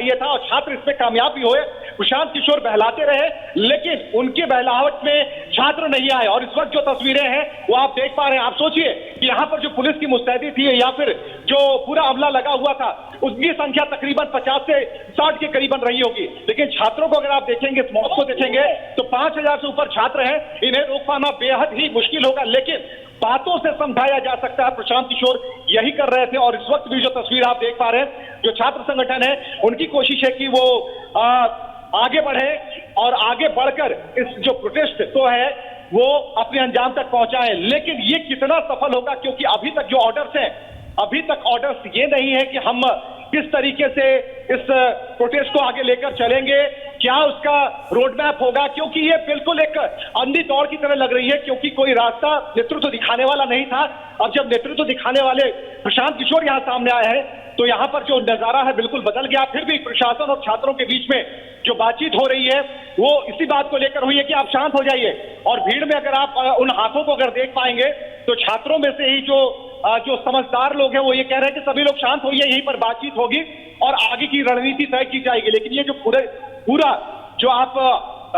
चाहिए था और छात्र इसमें कामयाब भी हुए। प्रशांत किशोर बहलाते रहे, लेकिन उनके बहलावट में छात्र नहीं आए। और इस वक्त जो तस्वीरें हैं वो आप देख पा रहे हैं। आप सोचिए कि यहाँ पर जो पुलिस की मुस्तैदी थी या फिर जो पूरा अमला लगा हुआ था, उसकी संख्या तकरीबन 50 से 60 के करीबन रही होगी, लेकिन छात्रों को अगर आप देखेंगे, इस मौत को देखेंगे तो 5000 से ऊपर छात्र हैं। इन्हें रोक पाना बेहद ही मुश्किल होगा, लेकिन बातों से समझाया जा सकता है। प्रशांत किशोर यही कर रहे थे और इस वक्त भी जो तस्वीर आप देख पा रहे हैं, जो छात्र संगठन है उनकी कोशिश है कि वो आगे बढ़े और आगे बढ़कर इस जो प्रोटेस्ट तो है वो अपने अंजाम तक पहुंचाए। लेकिन ये कितना सफल होगा, क्योंकि अभी तक जो ऑर्डर्स हैं, अभी तक ऑर्डर्स ये नहीं है कि हम किस तरीके से इस प्रोटेस्ट को आगे लेकर चलेंगे, क्या उसका रोड मैप होगा, क्योंकि ये बिल्कुल एक अंधी दौड़ की तरह लग रही है, क्योंकि कोई रास्ता नेतृत्व दिखाने वाला नहीं था। अब जब नेतृत्व दिखाने वाले प्रशांत किशोर यहां सामने आए हैं तो यहां पर जो नजारा है बिल्कुल बदल गया। फिर भी प्रशासन और छात्रों के बीच में जो बातचीत हो रही है वो इसी बात को लेकर हुई है कि आप शांत हो जाइए। और भीड़ में अगर आप उन हाथों को अगर देख पाएंगे तो छात्रों में से ही जो समझदार लोग हैं वो ये कह रहे हैं कि सभी लोग शांत होइए, यहीं पर बातचीत होगी और आगे की रणनीति तय की जाएगी। लेकिन ये जो पूरा जो आप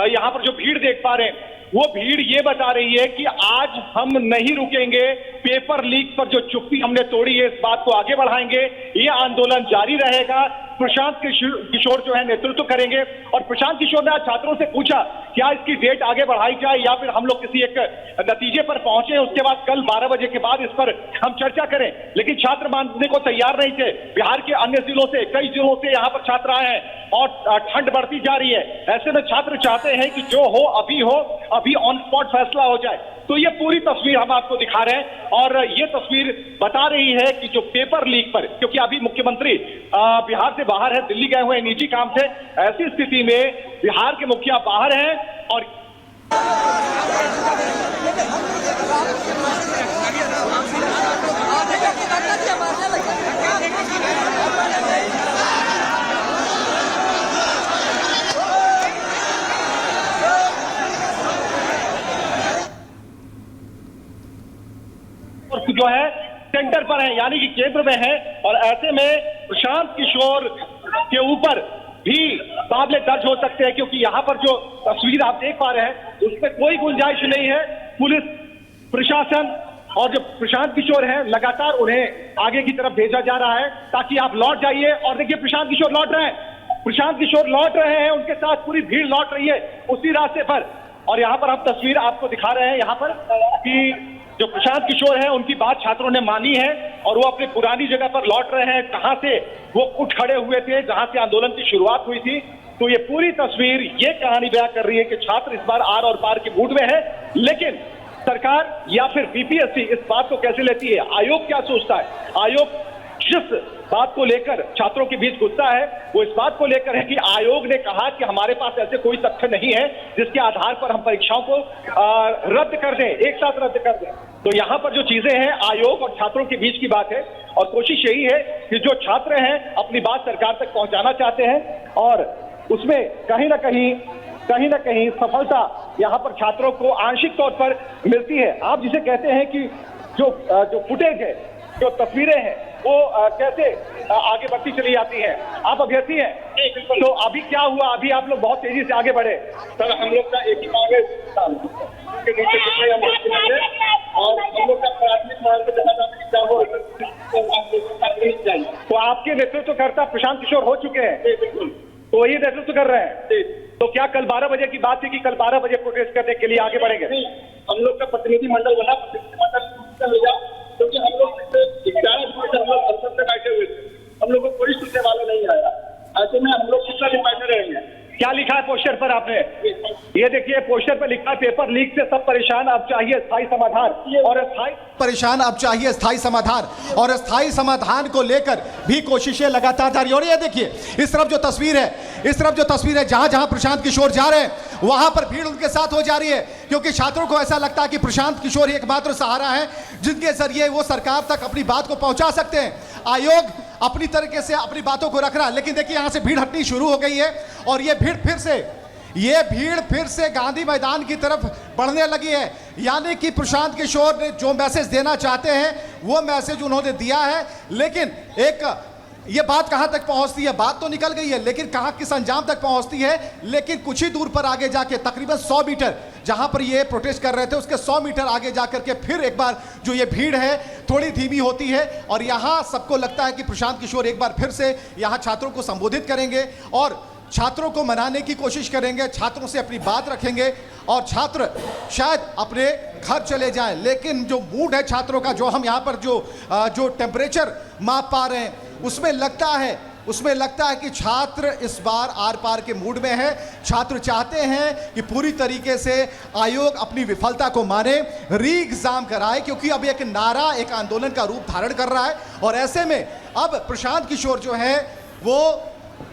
यहाँ पर जो भीड़ देख पा रहे हैं, वो भीड़ ये बता रही है कि आज हम नहीं रुकेंगे, पेपर लीक पर जो चुप्पी हमने तोड़ी है इस बात को आगे बढ़ाएंगे, ये आंदोलन जारी रहेगा। प्रशांत किशोर जो है नेतृत्व करेंगे। और प्रशांत किशोर ने आज छात्रों से पूछा क्या इसकी डेट आगे बढ़ाई जाए या फिर हम लोग किसी एक नतीजे पर पहुंचे, उसके बाद कल 12 बजे के बाद इस पर हम चर्चा करें। लेकिन छात्र मानने को तैयार नहीं थे। बिहार के अन्य जिलों से, कई जिलों से यहाँ पर छात्र आए हैं और ठंड बढ़ती जा रही है। ऐसे में छात्र चाहते हैं कि जो हो अभी ऑन स्पॉट फैसला हो जाए। तो ये पूरी तस्वीर हम आपको दिखा रहे हैं और ये तस्वीर बता रही है कि जो पेपर लीक पर, क्योंकि अभी मुख्यमंत्री बिहार से बाहर है, दिल्ली गए हुए हैं निजी काम से, ऐसी स्थिति में बिहार के मुखिया बाहर हैं और जो है सेंटर पर है, यानी कि केंद्र में है। और ऐसे में प्रशांत किशोर के ऊपर भी मामले दर्ज हो सकते हैं, क्योंकि यहाँ पर जो तस्वीर आप देख पा रहे हैं उसमें कोई गुंजाइश नहीं है। पुलिस प्रशासन और जो प्रशांत किशोर हैं लगातार उन्हें आगे की तरफ भेजा जा रहा है ताकि आप लौट जाइए। और देखिए प्रशांत किशोर लौट रहे हैं, प्रशांत किशोर लौट रहे हैं, उनके साथ पूरी भीड़ लौट रही है उसी रास्ते पर। और यहाँ पर हम तस्वीर आपको दिखा रहे हैं यहाँ पर कि जो प्रशांत किशोर है उनकी बात छात्रों ने मानी है और वो अपनी पुरानी जगह पर लौट रहे हैं, कहां से वो उठ खड़े हुए थे, जहां से आंदोलन की शुरुआत हुई थी। तो ये पूरी तस्वीर ये कहानी बयां कर रही है कि छात्र इस बार आर और पार की मूड में है। लेकिन सरकार या फिर बीपीएससी इस बात को कैसे लेती है, आयोग क्या सोचता है, आयोग जिस बात को लेकर छात्रों के बीच गुस्सा है वो इस बात को लेकर है कि आयोग ने कहा कि हमारे पास ऐसे कोई तथ्य नहीं है जिसके आधार पर हम परीक्षाओं को रद्द कर दें, एक साथ रद्द कर दें। तो यहाँ पर जो चीजें हैं आयोग और छात्रों के बीच की बात है और कोशिश यही है कि जो छात्र हैं अपनी बात सरकार तक पहुंचाना चाहते हैं और उसमें कहीं ना कहीं सफलता यहाँ पर छात्रों को आंशिक तौर पर मिलती है। आप जिसे कहते हैं कि जो फुटेज है, जो तस्वीरें हैं वो कैसे आगे बढ़ती चली जाती है। आप अभ्यर्थी हैं, तो अभी क्या हुआ, अभी आप लोग बहुत तेजी से आगे बढ़े। सर हम लोग का एक ही मांग है के नीचे जितने हम और हम लोग का प्राथमिक मांग तो आपके नेतृत्वकर्ता प्रशांत किशोर हो चुके हैं, बिल्कुल, तो वही नेतृत्व कर रहे हैं। तो क्या कल 12 बजे की बात थी कि कल 12 बजे प्रोटेस्ट करने के लिए आगे बढ़ेंगे? हम लोग का प्रतिनिधि मंडल बना, क्योंकि हम लोग 11 दिन से हम लोग संसद में बैठे हुए थे, हम लोग को कोई सुनने वाला नहीं आया। ऐसे में हम लोग कितना दिन बैठे रहेंगे? क्या लिखा है पोस्टर पर आपने? ये देखिए पोस्टर पर लिखा है पेपर लीक से सब परेशान, अब चाहिए स्थायी समाधान। और परेशान अब चाहिए स्थायी समाधान, और स्थायी समाधान को लेकर भी कोशिशें लगातार जारी। और ये देखिए इस तरफ जो तस्वीर है जहां जहां प्रशांत किशोर जा रहे हैं वहां पर भीड़ उनके साथ हो जा रही है, क्योंकि छात्रों को ऐसा लगता है कि प्रशांत किशोर ही एकमात्र सहारा है जिनके जरिए वो सरकार तक अपनी बात को पहुंचा सकते हैं। आयोग अपनी तरीके से अपनी बातों को रख रहा है, लेकिन देखिए यहां से भीड़ हटनी शुरू हो गई है और ये भीड़ फिर से गांधी मैदान की तरफ बढ़ने लगी है। यानी कि प्रशांत किशोर ने जो मैसेज देना चाहते हैं वो मैसेज उन्होंने दिया है, लेकिन ये बात कहां तक पहुंचती है? बात तो निकल गई है, लेकिन कहां किस अंजाम तक पहुंचती है? लेकिन कुछ ही दूर पर आगे जाके तकरीबन 100 मीटर जहां पर ये प्रोटेस्ट कर रहे थे, उसके 100 मीटर आगे जाकर के फिर एक बार जो ये भीड़ है थोड़ी धीमी होती है और यहां सबको लगता है कि प्रशांत किशोर एक बार फिर से यहां छात्रों को संबोधित करेंगे और छात्रों को मनाने की कोशिश करेंगे, छात्रों से अपनी बात रखेंगे और छात्र शायद अपने घर चले जाएं। लेकिन जो मूड है छात्रों का, जो हम यहाँ पर जो टेम्परेचर माप पा रहे हैं, उसमें लगता है कि छात्र इस बार आर पार के मूड में है। छात्र चाहते हैं कि पूरी तरीके से आयोग अपनी विफलता को माने, री एग्जाम कराए, क्योंकि अब एक नारा, एक आंदोलन का रूप धारण कर रहा है। और ऐसे में अब प्रशांत किशोर जो है वो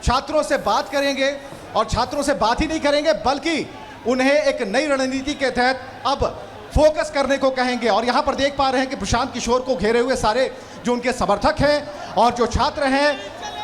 छात्रों से बात करेंगे और छात्रों से बात ही नहीं करेंगे बल्कि उन्हें एक नई रणनीति के तहत अब फोकस करने को कहेंगे। और यहां पर देख पा रहे हैं कि प्रशांत किशोर को घेरे हुए सारे जो उनके समर्थक हैं और जो छात्र हैं,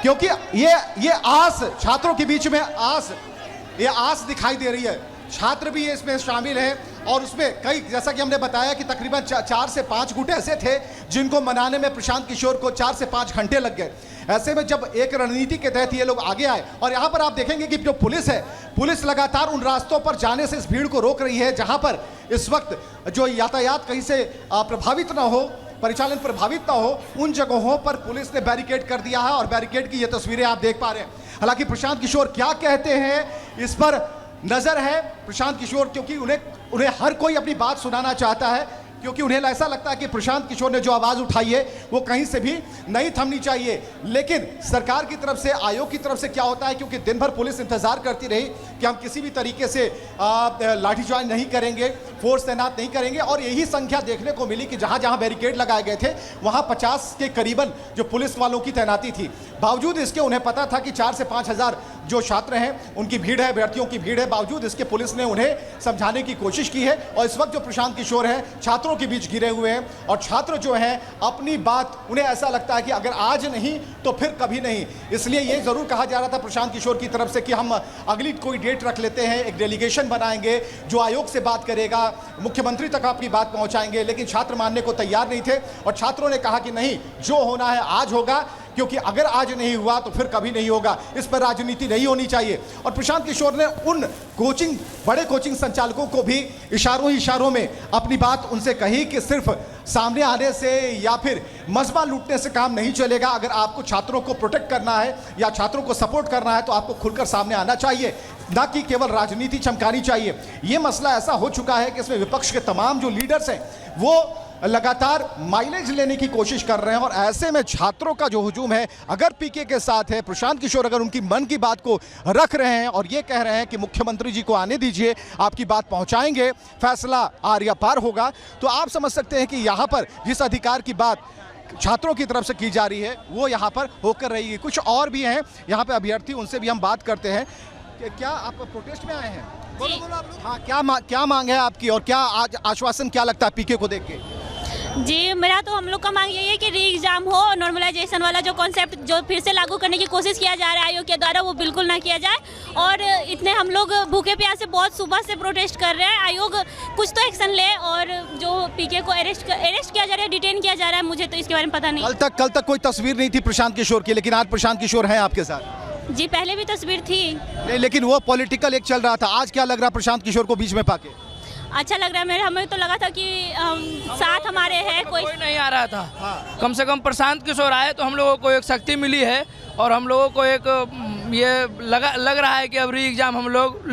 क्योंकि ये आस छात्रों के बीच में आस दिखाई दे रही है। छात्र भी इसमें शामिल हैं और उसमें कई, जैसा कि हमने बताया कि तकरीबन 4 से 5 गुट ऐसे थे जिनको मनाने में प्रशांत किशोर को 4 से 5 घंटे लग गए। ऐसे में जब एक रणनीति के तहत ये लोग आगे आए और यहाँ पर आप देखेंगे कि जो पुलिस है, पुलिस लगातार उन रास्तों पर जाने से इस भीड़ को रोक रही है जहाँ पर इस वक्त जो यातायात कहीं से प्रभावित ना हो, परिचालन प्रभावित ना हो, उन जगहों पर पुलिस ने बैरिकेड कर दिया है और बैरिकेड की ये तस्वीरें आप देख पा रहे हैं। हालांकि प्रशांत किशोर क्या कहते हैं इस पर नजर है। प्रशांत किशोर, क्योंकि उन्हें हर कोई अपनी बात सुनाना चाहता है, क्योंकि उन्हें ऐसा लगता है कि प्रशांत किशोर ने जो आवाज़ उठाई है वो कहीं से भी नहीं थमनी चाहिए। लेकिन सरकार की तरफ से, आयोग की तरफ से क्या होता है, क्योंकि दिन भर पुलिस इंतजार करती रही कि हम किसी भी तरीके से लाठीचार्ज नहीं करेंगे, फोर्स तैनात नहीं करेंगे, और यही संख्या देखने को मिली कि जहां जहां बैरिकेड लगाए गए थे वहां 50 के करीबन जो पुलिस वालों की तैनाती थी। बावजूद इसके उन्हें पता था कि 4 से 5 हज़ार जो छात्र हैं उनकी भीड़ है, अभ्यर्थियों की भीड़ है, बावजूद इसके पुलिस ने उन्हें समझाने की कोशिश की है। और इस वक्त जो प्रशांत किशोर है छात्रों के बीच घिरे हुए हैं और छात्र जो हैं अपनी बात, उन्हें ऐसा लगता है कि अगर आज नहीं तो फिर कभी नहीं। इसलिए ये जरूर कहा जा रहा था प्रशांत किशोर की तरफ से कि हम अगली कोई डेट रख लेते हैं, एक डेलीगेशन बनाएंगे जो आयोग से बात करेगा, मुख्यमंत्री तक अपनी बात पहुंचाएंगे। लेकिन छात्र मानने को तैयार नहीं थे और छात्रों ने कहा कि नहीं, जो होना है आज होगा, क्योंकि अगर आज नहीं हुआ तो फिर कभी नहीं होगा। इस पर राजनीति नहीं होनी चाहिए। और प्रशांत किशोर ने उन बड़े कोचिंग संचालकों को भी इशारों में अपनी बात उनसे कही कि सिर्फ सामने आने से या फिर मजमा लूटने से काम नहीं चलेगा। अगर आपको छात्रों को प्रोटेक्ट करना है या छात्रों को सपोर्ट करना है तो आपको खुलकर सामने आना चाहिए, ना कि केवल राजनीति चमकानी चाहिए। ये मसला ऐसा हो चुका है कि इसमें विपक्ष के तमाम जो लीडर्स हैं वो लगातार माइलेज लेने की कोशिश कर रहे हैं। और ऐसे में छात्रों का जो हुजूम है अगर पीके के साथ है, प्रशांत किशोर अगर उनकी मन की बात को रख रहे हैं और ये कह रहे हैं कि मुख्यमंत्री जी को आने दीजिए, आपकी बात पहुंचाएंगे, फैसला आर या पार होगा, तो आप समझ सकते हैं कि यहाँ पर जिस अधिकार की बात छात्रों की तरफ से की जा रही है वो यहाँ पर होकर रहेगी। कुछ और भी हैं यहाँ पे अभ्यर्थी, उनसे भी हम बात करते हैं। क्या आप प्रोटेस्ट में आए हैं? बोलो आप लोग। हाँ, क्या मांग है आपकी और क्या आज आश्वासन क्या लगता है पीके को देख के? जी, मेरा तो हम लोग का मांग यही है कि री एग्जाम हो, नॉर्मलाइजेशन वाला जो कॉन्सेप्ट जो फिर से लागू करने की कोशिश किया जा रहा है आयोग के द्वारा, वो बिल्कुल ना किया जाए। और इतने हम लोग भूखे प्यासे बहुत सुबह से प्रोटेस्ट कर रहे हैं, आयोग कुछ तो एक्शन ले। और जो पीके को अरेस्ट किया जा रहा है, डिटेन किया जा रहा है, मुझे तो इसके बारे में पता नहीं। कल तक कोई तस्वीर नहीं थी प्रशांत किशोर की, लेकिन आज प्रशांत किशोर हैं आपके साथ। जी, पहले भी तस्वीर थी नहीं, लेकिन वो पॉलिटिकल एक चल रहा था। आज क्या लग रहा है प्रशांत किशोर को बीच में पाके? अच्छा लग रहा है। हमें तो लगा था कि साथ हमारे है कोई नहीं आ रहा था। कम से कम प्रशांत किशोर आए तो हम लोगों को एक शक्ति मिली है और हम लोगों को एक ये लग रहा है कि अब री एग्जाम हम लोग